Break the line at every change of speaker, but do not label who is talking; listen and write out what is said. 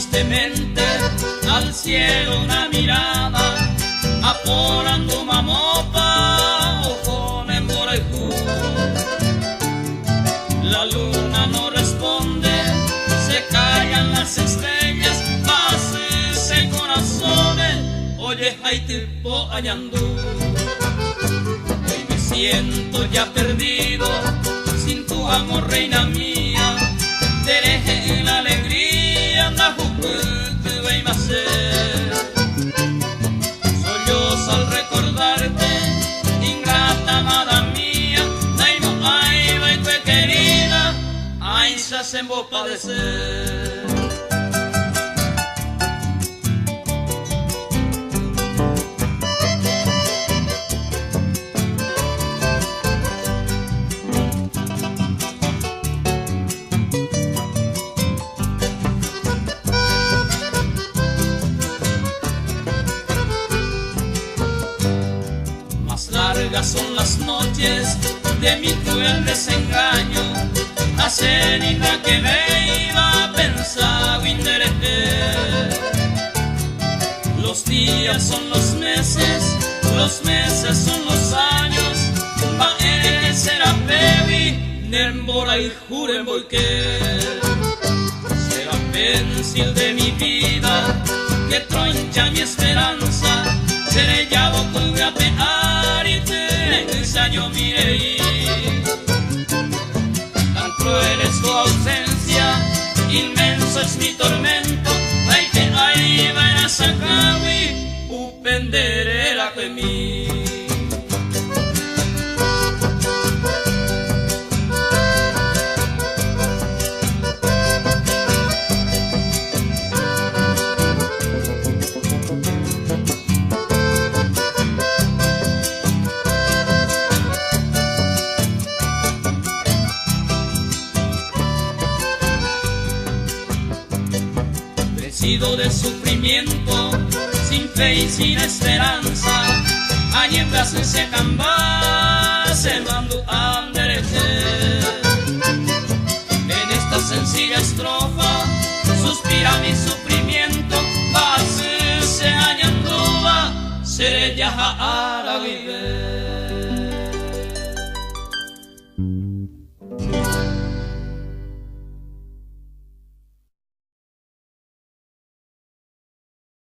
tristemente al cielo una mirada, aporando mamopa ojo en Boraijú. La luna no responde, se callan las estrellas, pase corazones, oye Haitipo Ayandú. Hoy me siento ya perdido, sin tu amor reina mía, te dejé en la alegría, anda que voy a hacer. Sollozo al recordarte, ingrata amada mía, naimo ay, vai que querida, ay, se hacen vos padecer. Largas son las noches de mi cruel desengaño, hace linda que me iba pensado inderete. Los días son los meses son los años, va a ser a bebi, nembora y juren voy que será pensil de mi vida, que troncha mi esperanza, seré ya boco y año mirei. Tan cruel es tu ausencia, inmenso es mi tormento, ay que ay va a sacawi, upenderera que mí. De sufrimiento, sin fe y sin esperanza, añembras se camba, se mando a en esta sencilla estrofa, suspira mi sufrimiento, va se añanduba, seré ya a la viver.